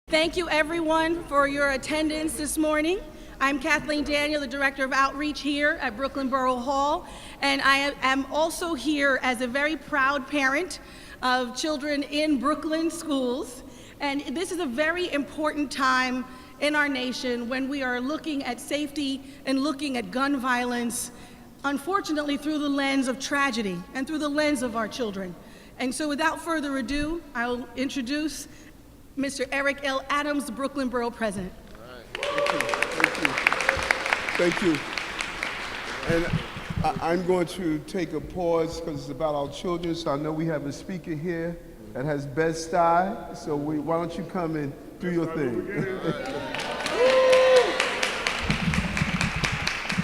Thank you everyone for your attendance this morning. I'm Kathleen Daniel, the Director of Outreach here at Brooklyn Borough Hall, and I am also here as a very proud parent of children in Brooklyn schools. And this is a very important time in our nation when we are looking at safety and looking at gun violence, unfortunately through the lens of tragedy and through the lens of our children. And so without further ado, I'll introduce Mr. Eric L. Adams, the Brooklyn Borough President. All right. Thank you. And I'm going to take a pause because it's about our children. So I know we have a speaker here that has Bed-Stuy. So why don't you come and do your thing?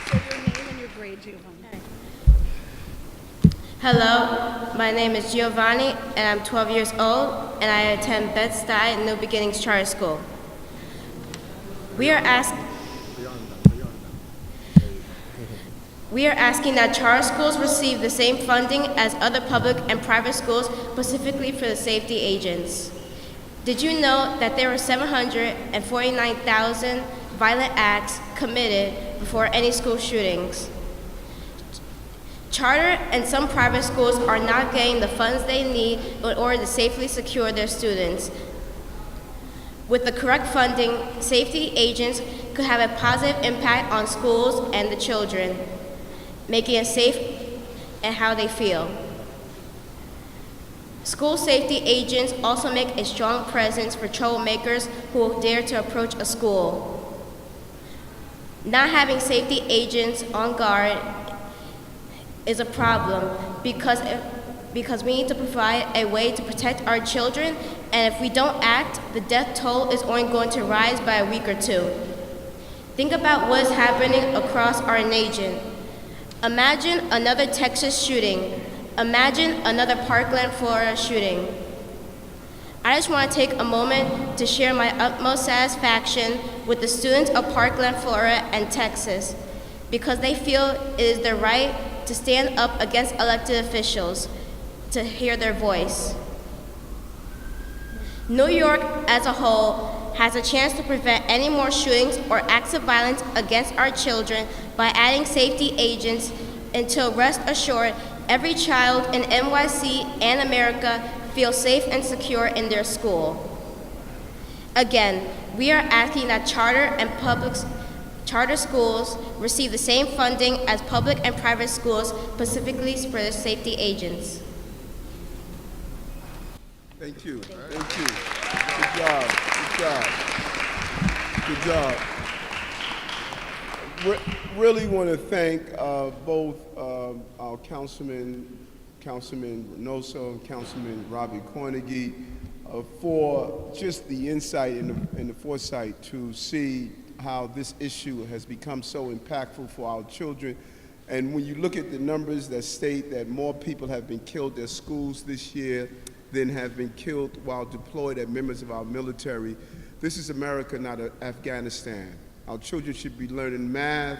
So your name and your grade, Giovanni. Hello, my name is Giovanni, and I'm 12 years old, and I attend Bed-Stuy New Beginnings Charter School. We are asking that charter schools receive the same funding as other public and private schools, specifically for the safety agents. Did you know that there were 749,000 violent acts committed before any school shootings? Charter and some private schools are not getting the funds they need in order to safely secure their students. With the correct funding, safety agents could have a positive impact on schools and the children, making it safe and how they feel. School safety agents also make a strong presence for troublemakers who will dare to approach a school. Not having safety agents on guard is a problem because we need to provide a way to protect our children, and if we don't act, the death toll is only going to rise by a week or two. Think about what is happening across our nation. Imagine another Texas shooting. Imagine another Parkland, Florida shooting. I just want to take a moment to share my utmost satisfaction with the students of Parkland, Florida and Texas, because they feel it is their right to stand up against elected officials, to hear their voice. New York as a whole has a chance to prevent any more shootings or acts of violence against our children by adding safety agents until, rest assured, every child in NYC and America feels safe and secure in their school. Again, we are asking that charter schools receive the same funding as public and private schools, specifically for their safety agents. Thank you. Thank you. Good job. Good job. Really want to thank both our Councilman Reynoso and Councilman Robert Cornegy for just the insight and the foresight to see how this issue has become so impactful for our children. And when you look at the numbers that state that more people have been killed at schools this year than have been killed while deployed as members of our military, this is America, not Afghanistan. Our children should be learning math,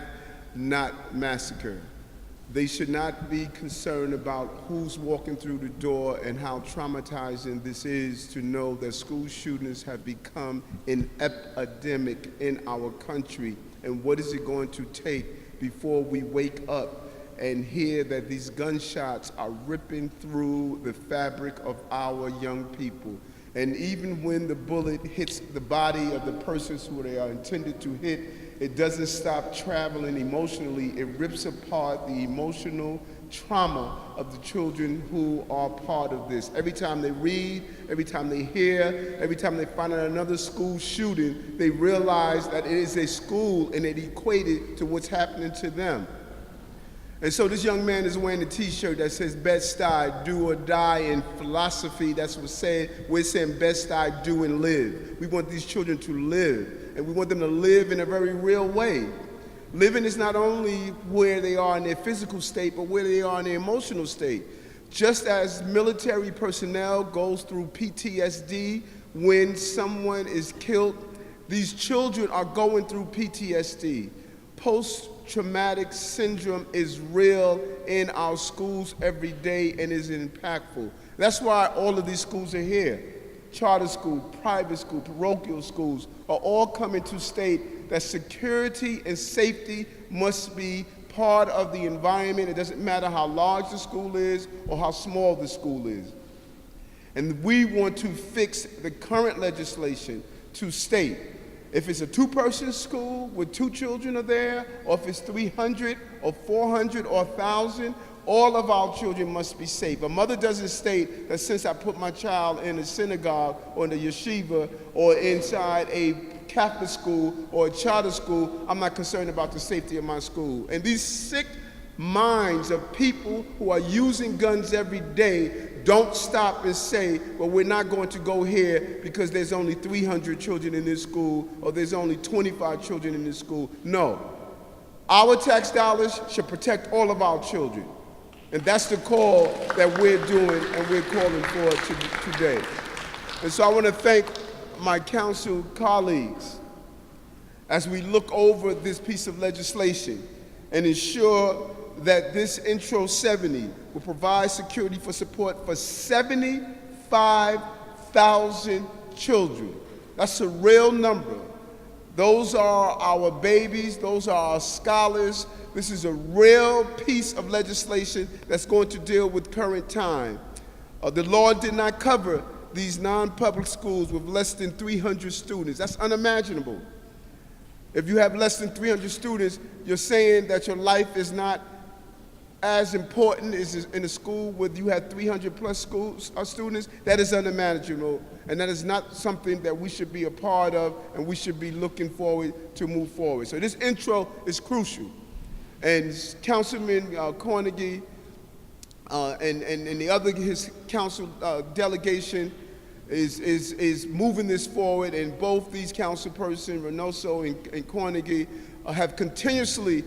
not massacre. They should not be concerned about who's walking through the door and how traumatizing this is to know that school shootings have become an epidemic in our country. And what is it going to take before we wake up and hear that these gunshots are ripping through the fabric of our young people? And even when the bullet hits the body of the persons who they are intended to hit, it doesn't stop traveling emotionally. It rips apart the emotional trauma of the children who are part of this. Every time they read, every time they hear, every time they find out another school shooting, they realize that it is a school and it equated to what's happening to them. And so this young man is wearing a t-shirt that says Bed-Stuy, do or die. In philosophy, that's what we're saying Bed-Stuy, do and live. We want these children to live, and we want them to live in a very real way. Living is not only where they are in their physical state, but where they are in their emotional state. Just as military personnel goes through PTSD when someone is killed, these children are going through PTSD. Post-traumatic syndrome is real in our schools every day and is impactful. That's why all of these schools are here. charter school, private school, parochial schools are all coming to state that security and safety must be part of the environment. It doesn't matter how large the school is or how small the school is. And we want to fix the current legislation to state if it's a two-person school with 2 children are there, or if it's 300 or 400 or 1,000, all of our children must be safe. A mother doesn't state that since I put my child in a synagogue or in a yeshiva or inside a Catholic school or a charter school, I'm not concerned about the safety of my school. And these sick minds of people who are using guns every day don't stop and say, well, we're not going to go here because there's only 300 children in this school or there's only 25 children in this school. No. Our tax dollars should protect all of our children. And that's the call that we're doing and we're calling for today. And so I want to thank my council colleagues as we look over this piece of legislation and ensure that this Intro 70 will provide security for support for 75,000 children. That's a real number. Those are our babies, those are our scholars. This is a real piece of legislation that's going to deal with current time. The law did not cover these non-public schools with less than 300 students. That's unimaginable. If you have less than 300 students, you're saying that your life is not as important as in a school where you have 300 plus students. That is unimaginable, and that is not something that we should be a part of, and we should be looking forward to move forward. So this intro is crucial. And Councilman Kornegay and the other, his council delegation is moving this forward, and both these councilpersons, Reynoso and Kornegay, have continuously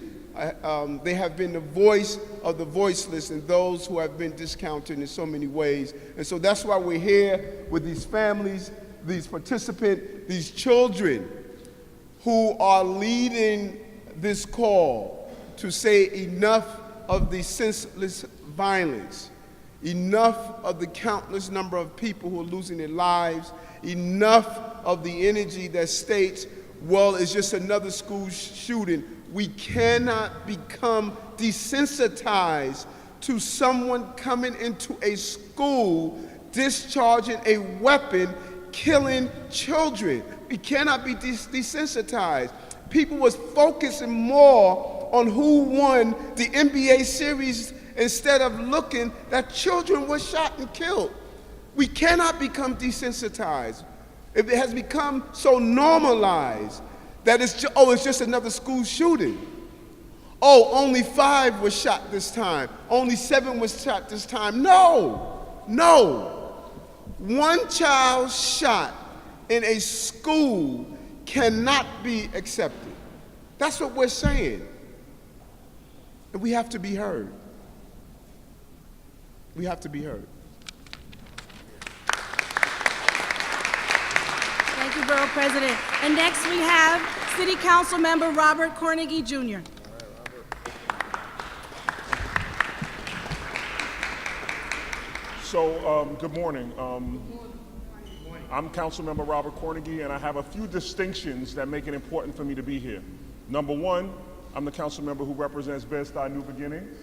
they have been the voice of the voiceless and those who have been discounted in so many ways. And so that's why we're here with these families, these participants, these children who are leading this call to say enough of the senseless violence, enough of the countless number of people who are losing their lives, enough of the energy that states, well, it's just another school shooting. We cannot become desensitized to someone coming into a school, discharging a weapon, killing children. We cannot be desensitized. People was focusing more on who won the NBA series instead of looking that children were shot and killed. We cannot become desensitized. It has become so normalized that it's just another school shooting. Oh, only 5 were shot this time. Only 7 was shot this time. No. One child shot in a school cannot be accepted. That's what we're saying. And we have to be heard. We have to be heard. Thank you, Borough President. And next we have City Council Member Robert Cornegy, Jr. So, good morning. I'm Councilmember Robert Cornegy, and I have a few distinctions that make it important for me to be here. Number one, I'm the council member who represents Bed-Stuy New Beginnings.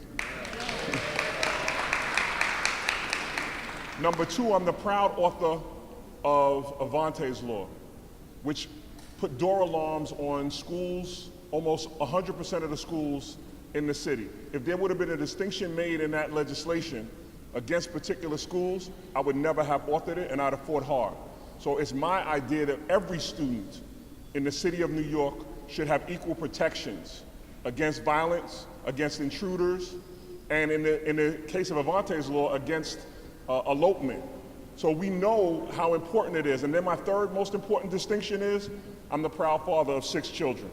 Number two, I'm the proud author of Avante's Law, which put door alarms on schools, almost 100% of the schools in the city. If there would have been a distinction made in that legislation against particular schools, I would never have authored it, and I'd have fought hard. So it's my idea that every student in the city of New York should have equal protections against violence, against intruders, and in the case of Avante's Law, against elopement. So we know how important it is. And then my third most important distinction is I'm the proud father of 6 children.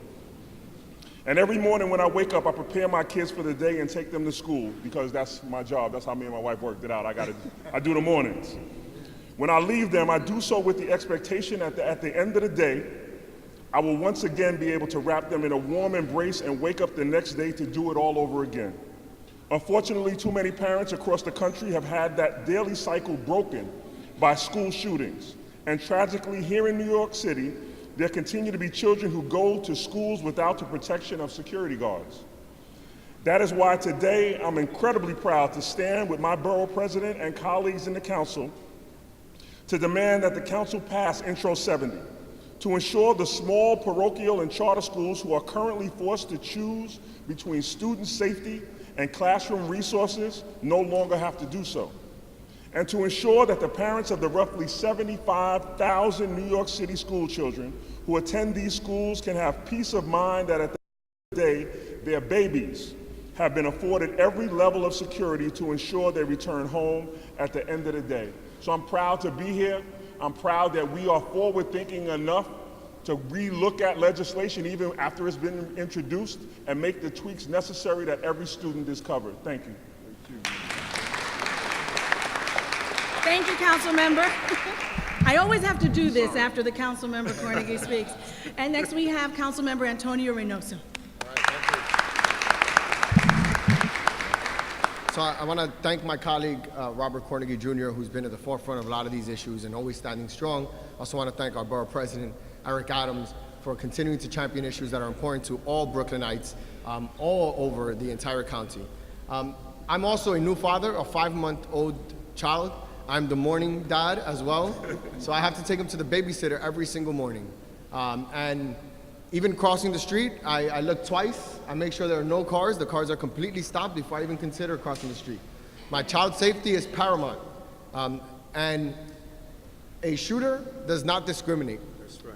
And every morning when I wake up, I prepare my kids for the day and take them to school, because that's my job. That's how me and my wife worked it out. I do the mornings. When I leave them, I do so with the expectation at the end of the day, I will once again be able to wrap them in a warm embrace and wake up the next day to do it all over again. Unfortunately, too many parents across the country have had that daily cycle broken by school shootings. And tragically, here in New York City, there continue to be children who go to schools without the protection of security guards. That is why today I'm incredibly proud to stand with my borough president and colleagues in the council to demand that the council pass Intro 70 to ensure the small parochial and charter schools who are currently forced to choose between student safety and classroom resources no longer have to do so. And to ensure that the parents of the roughly 75,000 New York City school children who attend these schools can have peace of mind that at the end of the day, their babies have been afforded every level of security to ensure they return home at the end of the day. So I'm proud to be here. I'm proud that we are forward-thinking enough to re-look at legislation even after it's been introduced and make the tweaks necessary that every student is covered. Thank you. Thank you, Council Member. I always have to do this after the Council Member Kornegay speaks. And next we have Council Member Antonio Reynoso. So I want to thank my colleague, Robert Cornegy Jr., who's been at the forefront of a lot of these issues and always standing strong. I also want to thank our Borough President, Eric Adams, for continuing to champion issues that are important to all Brooklynites all over the entire county. I'm also a new father, a 5-month-old child. I'm the morning dad as well, so I have to take him to the babysitter every single morning. And even crossing the street, I look twice. I make sure there are no cars. The cars are completely stopped before I even consider crossing the street. My child's safety is paramount. And a shooter does not discriminate.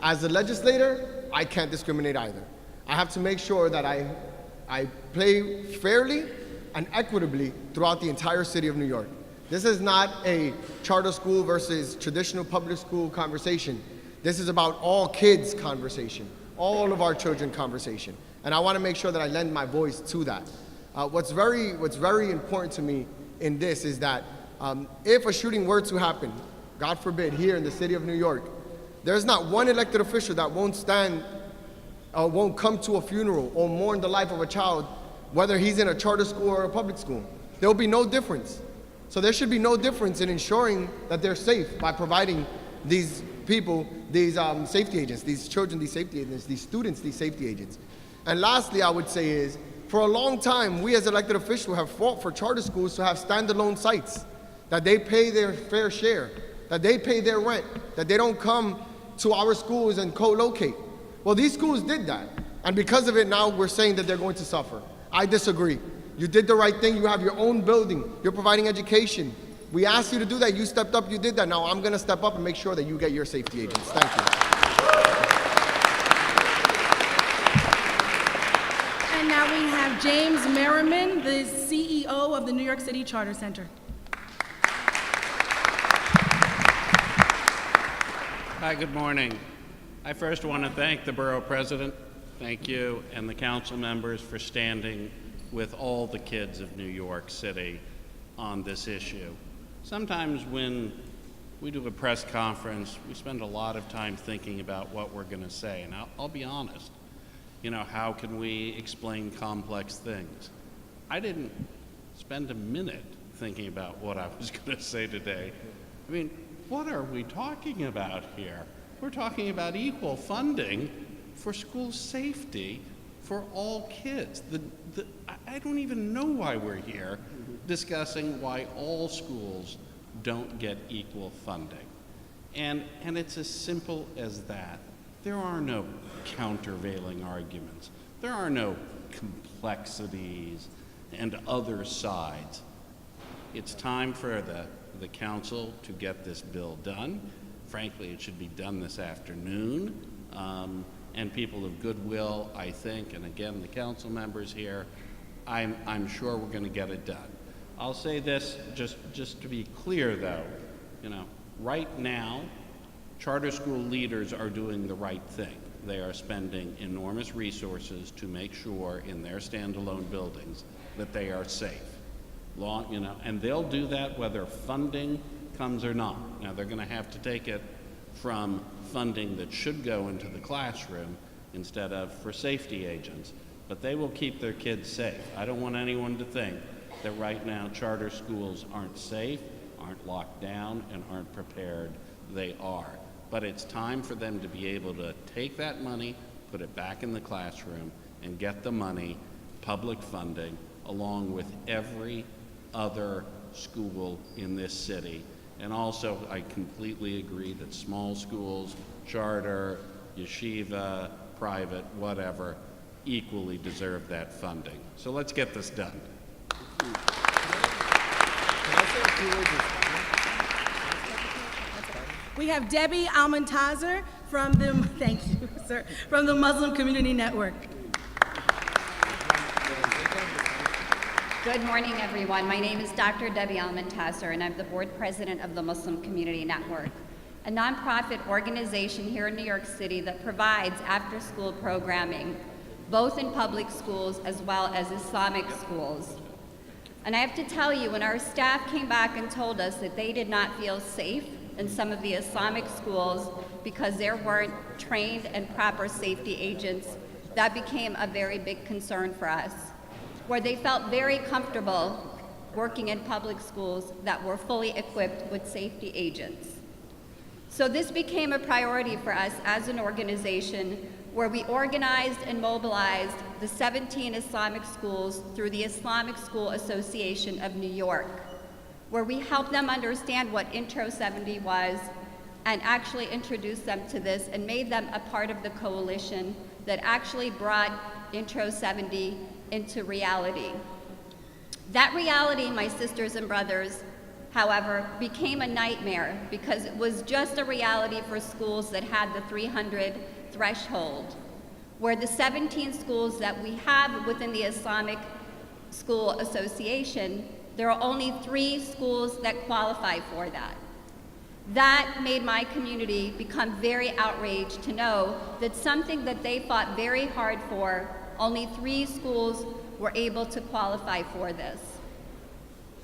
As a legislator, I can't discriminate either. I have to make sure that I play fairly and equitably throughout the entire city of New York. This is not a charter school versus traditional public school conversation. This is about all kids conversation, all of our children conversation. And I want to make sure that I lend my voice to that. What's very important to me in this is that if a shooting were to happen, God forbid, here in the city of New York, there's not one elected official that won't stand or won't come to a funeral or mourn the life of a child, whether he's in a charter school or a public school. There will be no difference. So there should be no difference in ensuring that they're safe by providing these people, these safety agents, these children, these safety agents, these students, these safety agents. And lastly, I would say is, for a long time, we as elected officials have fought for charter schools to have standalone sites, that they pay their fair share, that they pay their rent, that they don't come to our schools and co-locate. Well, these schools did that. And because of it, now we're saying that they're going to suffer. I disagree. You did the right thing. You have your own building. You're providing education. We asked you to do that. You stepped up. You did that. Now I'm going to step up and make sure that you get your safety agents. Thank you. And now we have James Merriman, the CEO of the New York City Charter Center. Hi, good morning. I first want to thank the Borough President, thank you, and the council members for standing with all the kids of New York City on this issue. Sometimes when we do a press conference, we spend a lot of time thinking about what we're going to say, and I'll be honest. You know, how can we explain complex things? I didn't spend a minute thinking about what I was going to say today. I mean, what are we talking about here? We're talking about equal funding for school safety for all kids. I don't even know why we're here discussing why all schools don't get equal funding. And it's as simple as that. There are no countervailing arguments. There are no complexities and other sides. It's time for the council to get this bill done. Frankly, it should be done this afternoon. And people of goodwill, I think, and again, the council members here, I'm sure we're going to get it done. I'll say this, just to be clear, though. You know, right now, charter school leaders are doing the right thing. They are spending enormous resources to make sure in their standalone buildings that they are safe. And they'll do that whether funding comes or not. Now, they're going to have to take it from funding that should go into the classroom instead of for safety agents, but they will keep their kids safe. I don't want anyone to think that right now charter schools aren't safe, aren't locked down, and aren't prepared. They are. but it's time for them to be able to take that money, put it back in the classroom, and get the money, public funding, along with every other school in this city. And also, I completely agree that small schools, charter, yeshiva, private, whatever, equally deserve that funding. So let's get this done. We have Debbie Almontazer from the, thank you, sir, from the Muslim Community Network. Good morning, everyone. My name is Dr. Debbie Almond-Tasser, and I'm the board president of the Muslim Community Network, a nonprofit organization here in New York City that provides after-school programming, both in public schools as well as Islamic schools. And I have to tell you, when our staff came back and told us that they did not feel safe in some of the Islamic schools because there weren't trained and proper safety agents, that became a very big concern for us, where they felt very comfortable working in public schools that were fully equipped with safety agents. So this became a priority for us as an organization, where we organized and mobilized the 17 Islamic schools through the Islamic School Association of New York, where we helped them understand what Intro 70 was and actually introduced them to this and made them a part of the coalition that actually brought Intro 70 into reality. That reality, my sisters and brothers, however, became a nightmare because it was just a reality for schools that had the 300 threshold, where the 17 schools that we have within the Islamic School Association, there are only 3 schools that qualify for that. That made my community become very outraged to know that something that they fought very hard for, only 3 schools were able to qualify for this.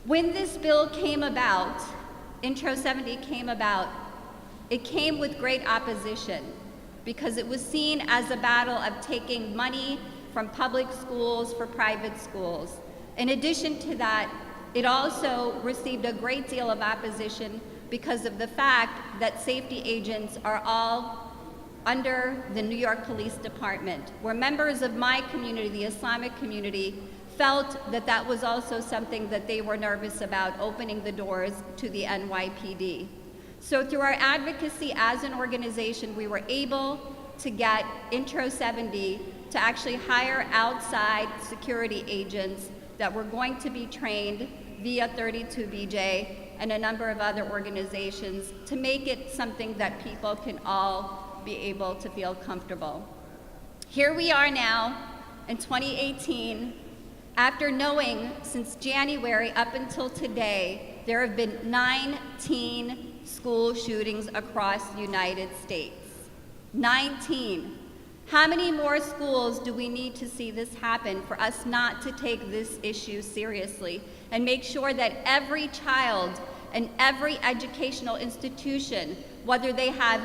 When this bill came about, Intro 70 came about, it came with great opposition because it was seen as a battle of taking money from public schools for private schools. In addition to that, it also received a great deal of opposition because of the fact that safety agents are all under the New York Police Department, where members of my community, the Islamic community, felt that that was also something that they were nervous about, opening the doors to the NYPD. So through our advocacy as an organization, we were able to get Intro 70 to actually hire outside security agents that were going to be trained via 32BJ and a number of other organizations to make it something that people can all be able to feel comfortable. Here we are now in 2018, after knowing since January up until today, there have been 19 school shootings across the United States. 19. How many more schools do we need to see this happen for us not to take this issue seriously and make sure that every child and every educational institution, whether they have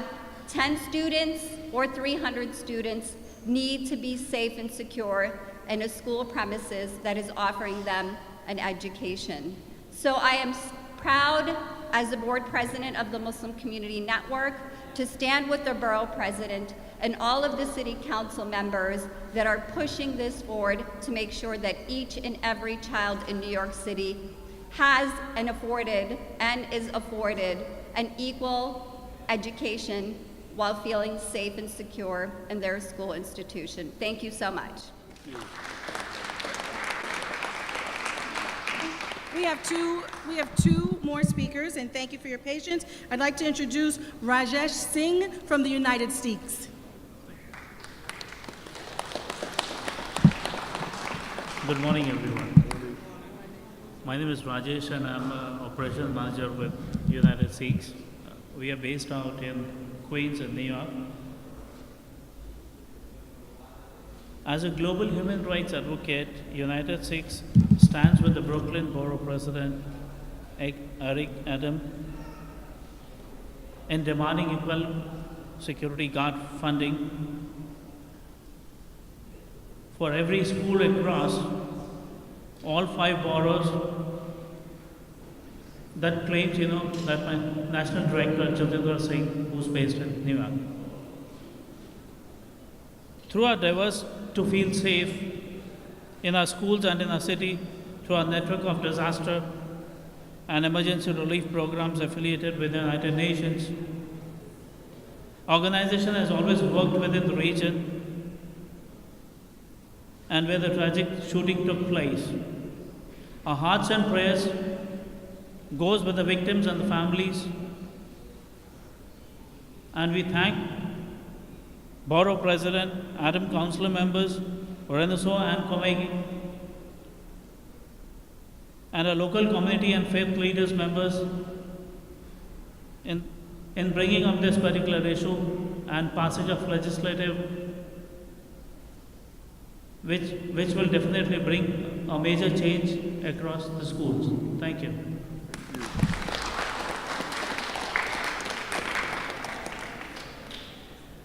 10 students or 300 students, need to be safe and secure in a school premises that is offering them an education. So I am proud as the board president of the Muslim Community Network to stand with the borough president and all of the city council members that are pushing this forward to make sure that each and every child in New York City has and is afforded an equal education while feeling safe and secure in their school institution. Thank you so much. We have two more speakers, and thank you for your patience. I'd like to introduce Rajesh Singh from the United States. Good morning, everyone. My name is Rajesh, and I'm an operations manager with United Sikhs. We are based out in Queens and New York. As a global human rights advocate, United Sikhs stands with the Brooklyn Borough President Eric L in demanding equal security guard funding for every school across all 5 boroughs that claims, that my national director, Jitendra Singh, who's based in New York. Through our endeavors to feel safe in our schools and in our city, through our network of disaster and emergency relief programs affiliated with the United Nations, organization has always worked within the region and where the tragic shooting took place. Our hearts and prayers goes with the victims and the families, and we thank Borough President Adams, Council Members Reynoso and Kornegay, and our local community and faith leaders members in bringing up this particular issue and passage of legislative which will definitely bring a major change across the schools. Thank you.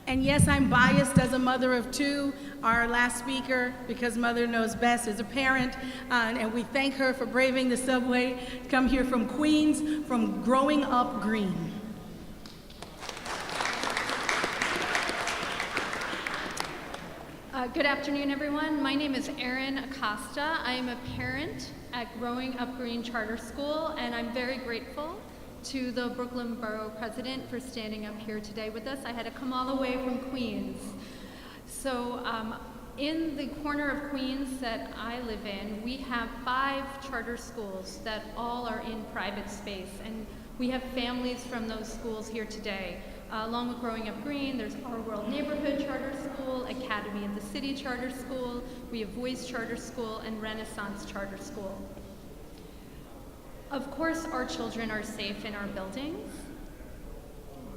And yes, I'm biased as a mother of two. Our last speaker, because mother knows best, is a parent, and we thank her for braving the subway to come here from Queens, from Growing Up Green. Good afternoon, everyone. My name is Erin Acosta. I am a parent at Growing Up Green Charter School, and I'm very grateful to the Brooklyn Borough President for standing up here today with us. I had to come all the way from Queens. So in the corner of Queens that I live in, we have 5 charter schools that all are in private space, and we have families from those schools here today. Along with Growing Up Green, there's Our World Neighborhood Charter School, Academy of the City Charter School, we have Voice Charter School, and Renaissance Charter School. Of course, our children are safe in our buildings,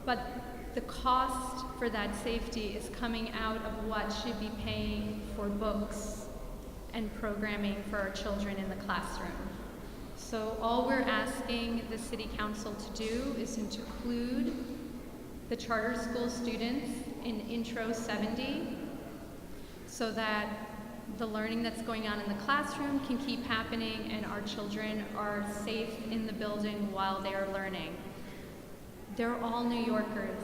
but the cost for that safety is coming out of what should be paying for books and programming for our children in the classroom. So all we're asking the City Council to do is to include the charter school students in Intro 70 so that the learning that's going on in the classroom can keep happening and our children are safe in the building while they are learning. They're all New Yorkers,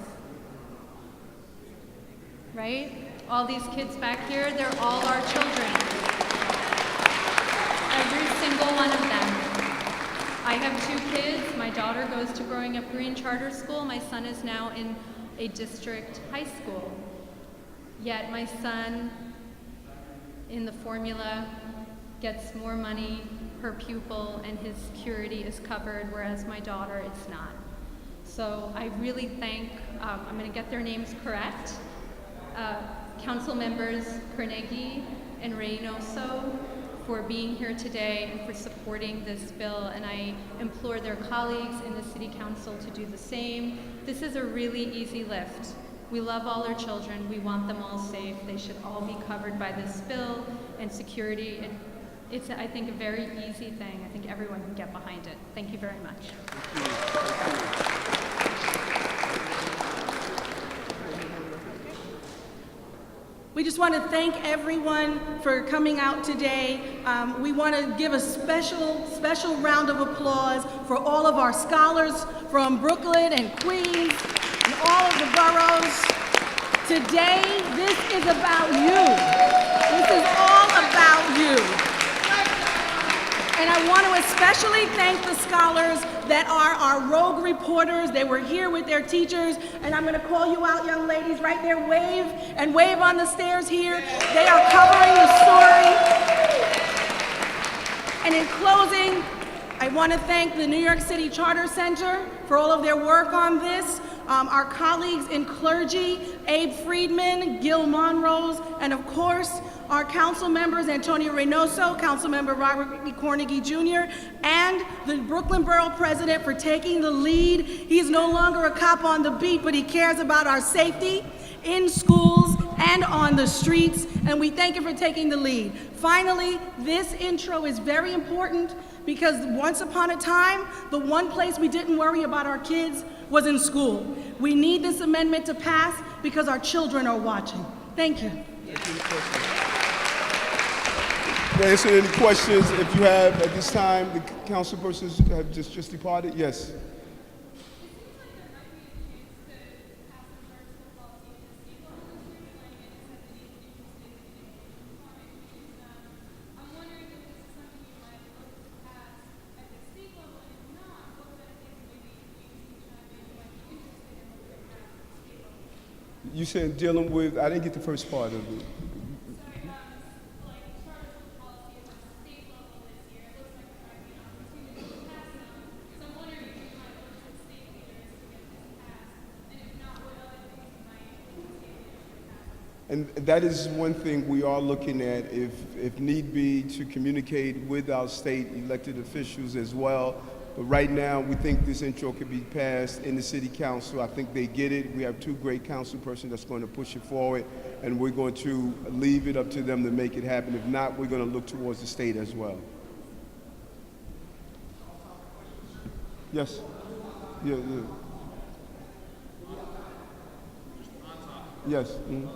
right? All these kids back here, they're all our children. Every single one of them. I have 2 kids. My daughter goes to Growing Up Green Charter School. My son is now in a district high school. Yet my son, in the formula, gets more money per pupil and his security is covered, whereas my daughter, it's not. So I really thank, I'm gonna get their names correct, Council Members Kornegay and Reynoso for being here today and for supporting this bill, and I implore their colleagues in the City Council to do the same. This is a really easy lift. We love all our children. We want them all safe. They should all be covered by this bill and security. It's, I think, a very easy thing. I think everyone can get behind it. Thank you very much. We just want to thank everyone for coming out today. We want to give a special round of applause for all of our scholars from Brooklyn and Queens and all of the boroughs. Today, this is about you. This is all about you. And I want to especially thank the scholars that are our rogue reporters. They were here with their teachers, and I'm going to call you out, young ladies, right there. Wave and wave on the stairs here. They are covering the story. And in closing, I want to thank the New York City Charter Center for all of their work on this. Our colleagues in clergy, Abe Friedman, Gil Monrose, and of course, our council members, Antonio Reynoso, Council Member Robert Cornegy Jr., and the Brooklyn Borough President for taking the lead. He's no longer a cop on the beat, but he cares about our safety in schools and on the streets, and we thank you for taking the lead. Finally, this intro is very important because once upon a time, the one place we didn't worry about our kids was in school. We need this amendment to pass because our children are watching. Thank you. answer any questions if you have at this time. The council persons have just departed. Yes. You said dealing with, I didn't get the first part of it. And that is one thing we are looking at, if need be, to communicate with our state elected officials as well. But right now, we think this intro could be passed in the city council. I think they get it. We have two great council persons that's going to push it forward, and we're going to leave it up to them to make it happen. If not, we're going to look towards the state as well. Yes. Yeah. Yes. Mm-hmm.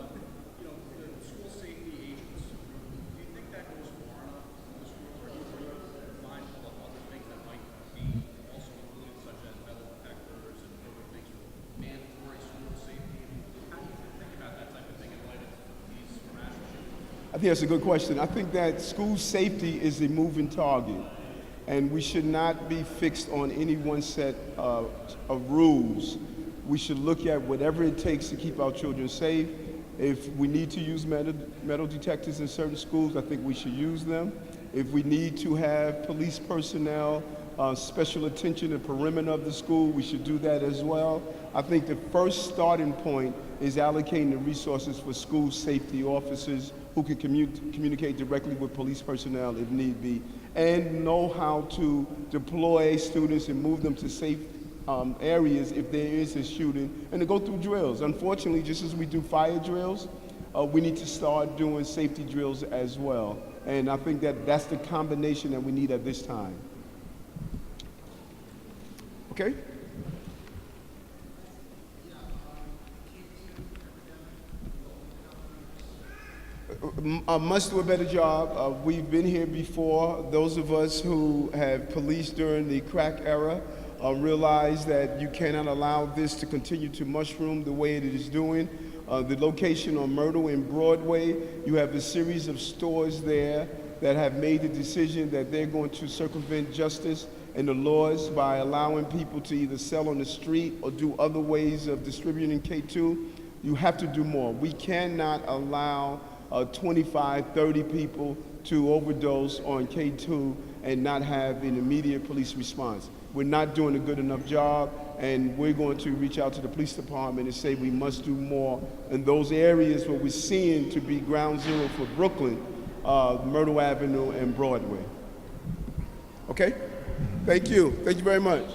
I think that's a good question. I think that school safety is a moving target, and we should not be fixed on any one set of rules. We should look at whatever it takes to keep our children safe. If we need to use metal detectors in certain schools, I think we should use them. If we need to have police personnel, special attention at the perimeter of the school, we should do that as well. I think the first starting point is allocating the resources for school safety officers who can communicate directly with police personnel if need be, and know how to deploy students and move them to safe areas if there is a shooting, and to go through drills. Unfortunately, just as we do fire drills, we need to start doing safety drills as well. And I think that that's the combination that we need at this time. Okay? Must do a better job. We've been here before. Those of us who have policed during the crack era realize that you cannot allow this to continue to mushroom the way it is doing. The location on Myrtle and Broadway, you have a series of stores there that have made the decision that they're going to circumvent justice and the laws by allowing people to either sell on the street or do other ways of distributing K2. You have to do more. We cannot allow 25, 30 people to overdose on K2 and not have an immediate police response. We're not doing a good enough job, and we're going to reach out to the police department and say we must do more in those areas where we're seeing to be ground zero for Brooklyn, Myrtle Avenue and Broadway. Okay? Thank you. Thank you very much.